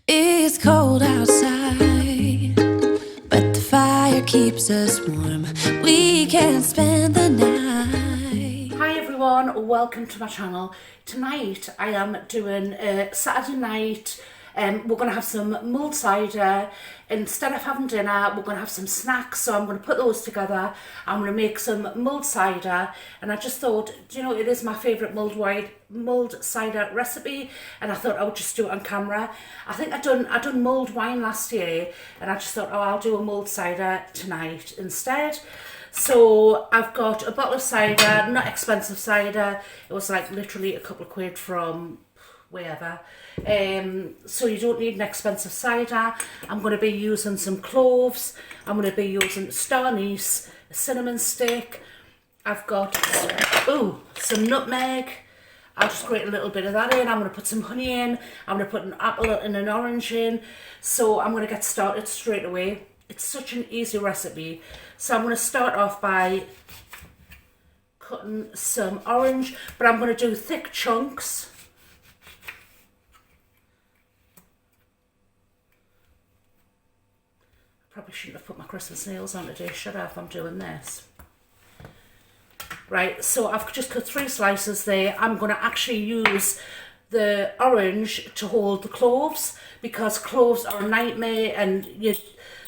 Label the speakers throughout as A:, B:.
A: It's cold outside, but the fire keeps us warm. We can spend the night.
B: Hi everyone, welcome to my channel. Tonight I am doing a Saturday night. We're going to have some mulled cider. Instead of having dinner, we're going to have some snacks, so I'm going to put those together. I'm going to make some mulled cider, and I just thought, you know, it is my favourite mulled cider recipe, and I thought I would just do it on camera. I think I done mulled wine last year, and I just thought, oh, I'll do a mulled cider tonight instead. So I've got a bottle of cider, not expensive cider. It was like literally a couple of quid from wherever. So you don't need an expensive cider. I'm going to be using some cloves. I'm going to be using star anise, a cinnamon stick. I've got some nutmeg. I'll just grate a little bit of that in. I'm going to put some honey in. I'm going to put an apple and an orange in. So I'm going to get started straight away. It's such an easy recipe. So I'm going to start off by cutting some orange, but I'm going to do thick chunks. Probably shouldn't have put my Christmas nails on today, should I, if I'm doing this? Right, so I've just cut 3 slices there. I'm going to actually use the orange to hold the cloves, because cloves are a nightmare, and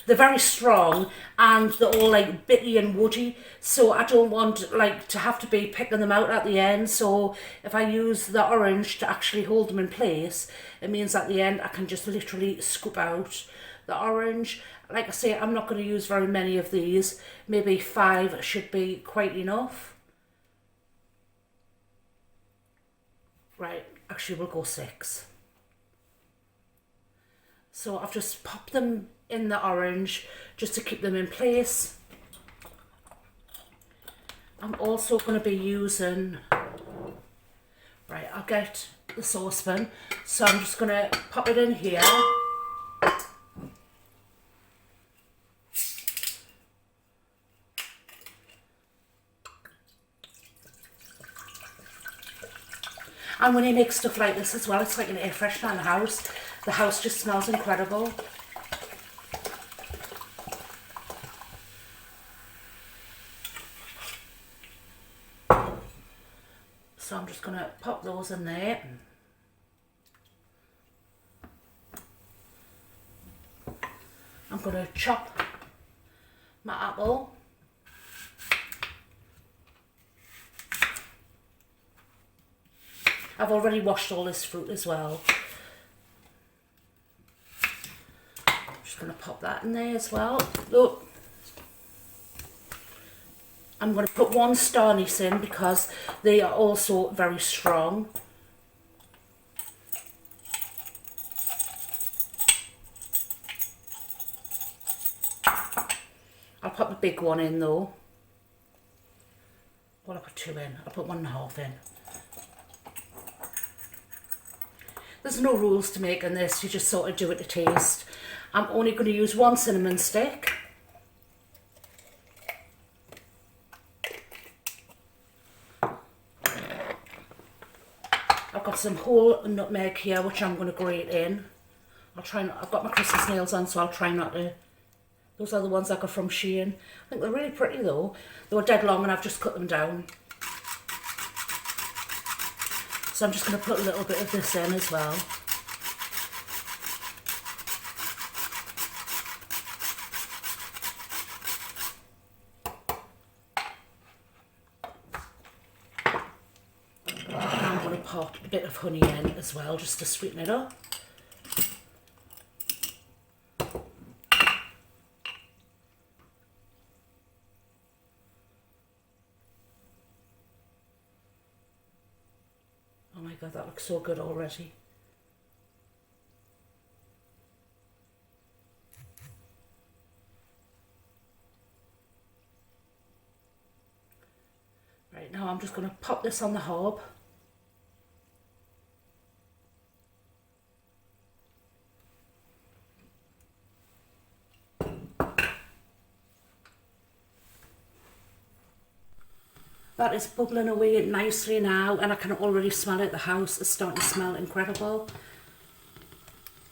B: they're very strong and they're all like bitty and woody, so I don't want like to have to be picking them out at the end. So if I use the orange to actually hold them in place, it means at the end I can just literally scoop out the orange. Like I say, I'm not going to use very many of these. Maybe 5 should be quite enough. Right, actually we'll go 6. So I've just popped them in the orange just to keep them in place. I'm also going to be using, right, I'll get the saucepan, so I'm just going to pop it in here. And when you make stuff like this as well, it's like an air freshener in the house. The house just smells incredible. So I'm just going to pop those in there. I'm going to chop my apple. I've already washed all this fruit as well. I'm just going to pop that in there as well. Look. I'm going to put 1 star anise in because they are also very strong. I'll put the big one in though. Well, I'll put 2 in. I'll put 1.5 in. There's no rules to making this, you just sort of do it to taste. I'm only going to use 1 cinnamon stick. I've got some whole nutmeg here, which I'm going to grate in. I've got my Christmas nails on, so I'll try not to. Those are the ones I got from Shein. I think they're really pretty though. They were dead long and I've just cut them down. So I'm just going to put a little bit of this in as well. And I'm going to pop a bit of honey in as well, just to sweeten it up. Oh my god, that looks so good already. Right, now I'm just going to pop this on the hob. That is bubbling away nicely now, and I can already smell it. The house is starting to smell incredible.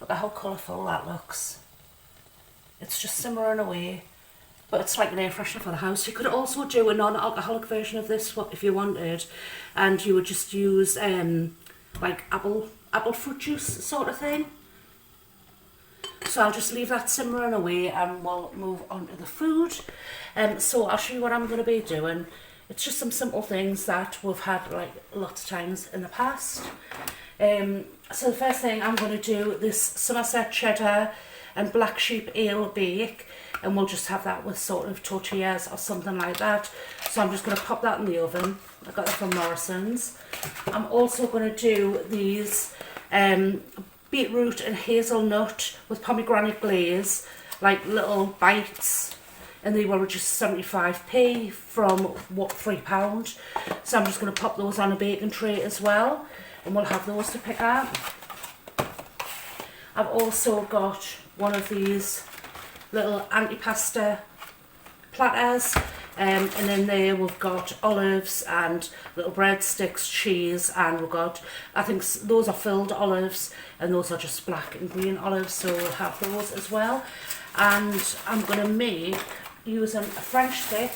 B: Look at how colourful that looks. It's just simmering away, but it's like an air freshener for the house. You could also do a non-alcoholic version of this if you wanted, and you would just use like apple fruit juice sort of thing. So I'll just leave that simmering away and we'll move on to the food. So I'll show you what I'm going to be doing. It's just some simple things that we've had like lots of times in the past. So the first thing I'm going to do this Somerset cheddar and black sheep ale bake, and we'll just have that with sort of tortillas or something like that. So I'm just going to pop that in the oven. I got that from Morrison's. I'm also going to do these beetroot and hazelnut with pomegranate glaze, like little bites, and they were just 75p from what, £3. So I'm just going to pop those on a baking tray as well, and we'll have those to pick up. I've also got one of these little antipasta platters, and in there we've got olives and little breadsticks, cheese, and we've got, I think those are filled olives and those are just black and green olives, so we'll have those as well. And I'm going to make using a French stick.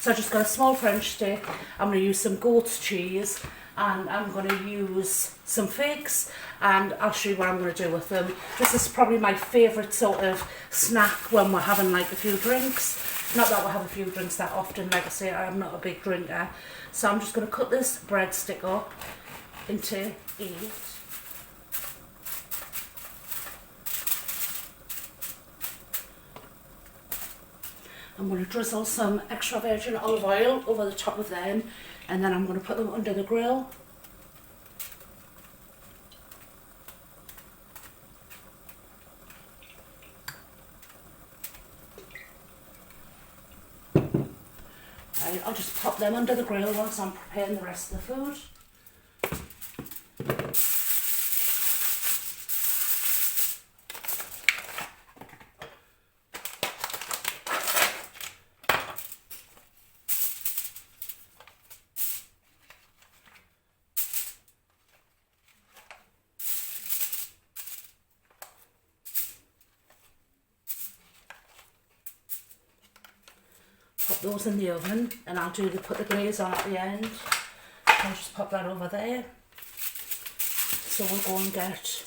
B: So I just got a small French stick. I'm going to use some goat's cheese, and I'm going to use some figs, and I'll show you what I'm going to do with them. This is probably my favourite sort of snack when we're having like a few drinks. Not that we have a few drinks that often, like I say, I'm not a big drinker. So I'm just going to cut this breadstick up into 8. I'm going to drizzle some extra virgin olive oil over the top of them, and then I'm going to put them under the grill. Right, I'll just pop them under the grill whilst I'm preparing the rest of the food. Pop those in the oven, and I'll put the glaze on at the end. I'll just pop that over there. So we'll go and get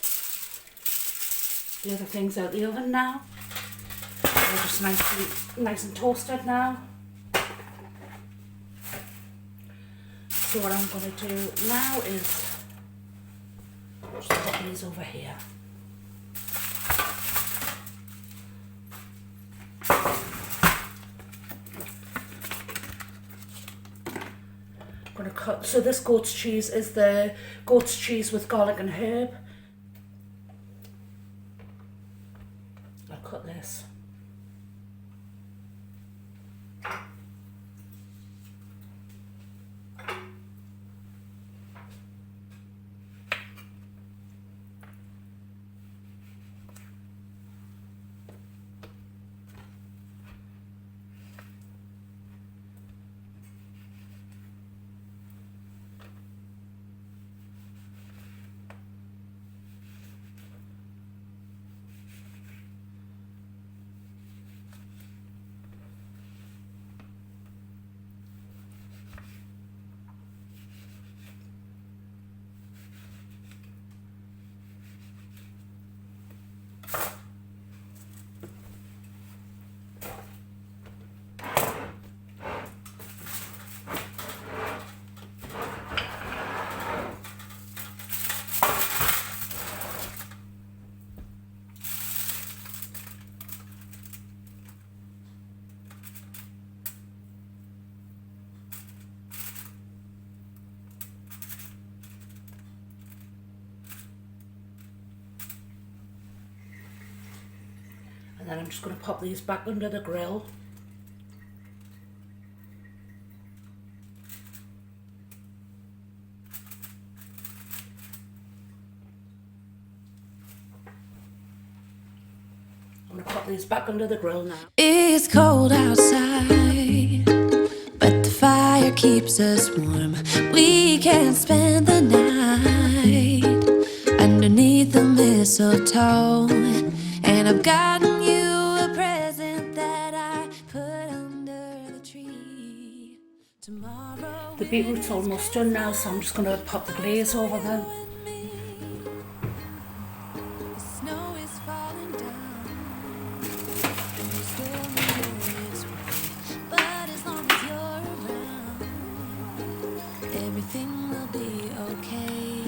B: the other things out the oven now. They're just nice and toasted now. So what I'm going to do now is just put these over here. Going to cut. So this goat's cheese is the goat's cheese with garlic and herb. I'll cut this. And then I'm just going to pop these back under the grill. I'm going to pop these back under the grill now.
A: It's cold outside, but the fire keeps us warm. We can spend the night underneath the mistletoe. mistletoe, and I've gotten you a present that I put under the tree. Tomorrow
B: The beetroot's almost done now, so I'm just going to pop the glaze over them.
A: the snow is falling down, and you still know it's way. But as long as you're around, everything will be okay.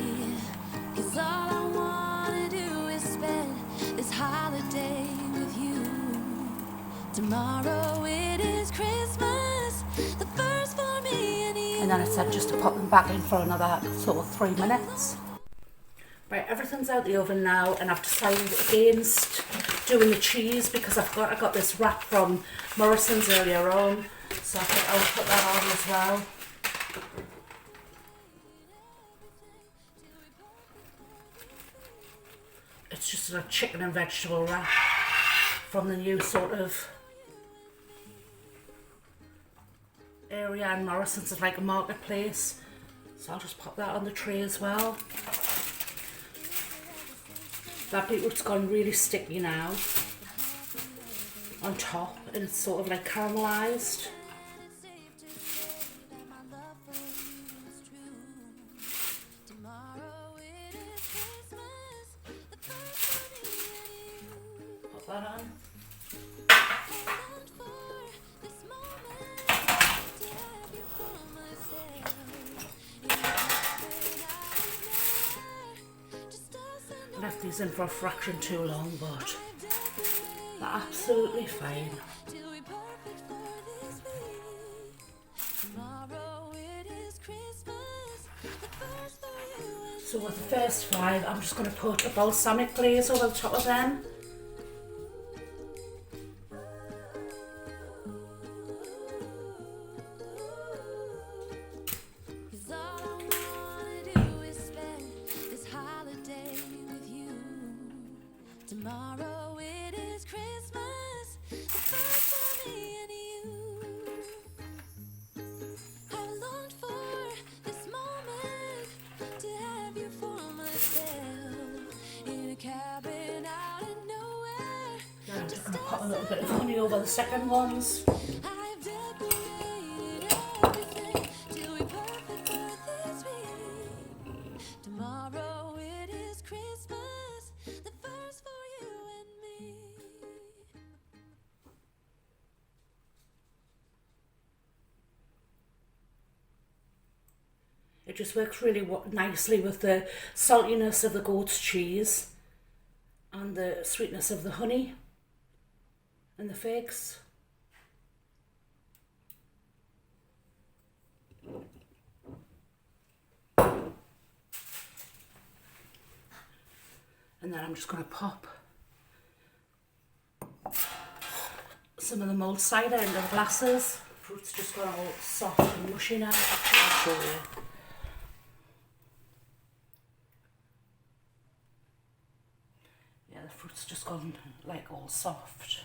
A: 'Cause all I wanna do is spend this holiday with you. Tomorrow it is Christmas, the first for me and you.
B: And then I said just to pop them back in for another sort of 3 minutes. Right, everything's out the oven now, and I've decided against doing the cheese because I got this wrap from Morrison's earlier on, so I think I'll put that on as well. It's just a chicken and vegetable wrap from the new sort of area in Morrison's. It's like a marketplace, so I'll just pop that on the tray as well. That beetroot's gone really sticky now on top, and it's sort of like caramelised. Put that on. I left these in for a fraction too long, but they're absolutely fine. So with the first 5, I'm just going to put a balsamic glaze over the top of them.
A: Tomorrow it is Christmas, the first for me and you. I longed for this moment to have you for myself in a cabin out of nowhere.
B: Now I'm just going to put a little bit of honey over the second ones.
A: I've decorated everything till we're perfect for this week. Tomorrow it is Christmas, the first for you and me.
B: It just works really nicely with the saltiness of the goat's cheese and the sweetness of the honey and the figs. And then I'm just going to pop some of the mulled cider into the glasses. Fruit's just gone all soft and mushy now. I'll show you. Yeah, the fruit's just gone like all soft.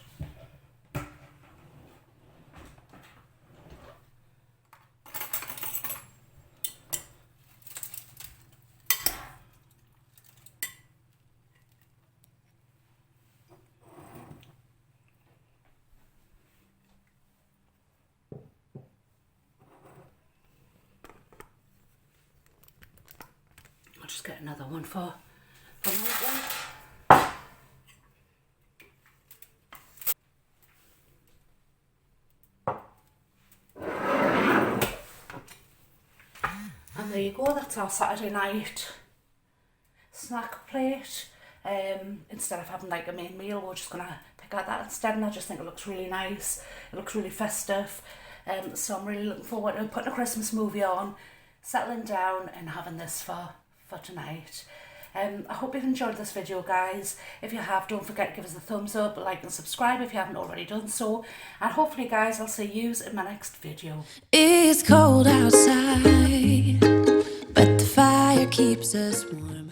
B: I'll just get another one for my one. And there you go, that's our Saturday night snack plate. Instead of having like a main meal, we're just gonna pick out that instead, and I just think it looks really nice. It looks really festive. So I'm really looking forward to putting a Christmas movie on, settling down and having this for tonight. I hope you've enjoyed this video, guys. If you have, don't forget to give us a thumbs up, like and subscribe if you haven't already done so. And hopefully, guys, I'll see you in my next video.
A: It's cold outside, but the fire keeps us warm.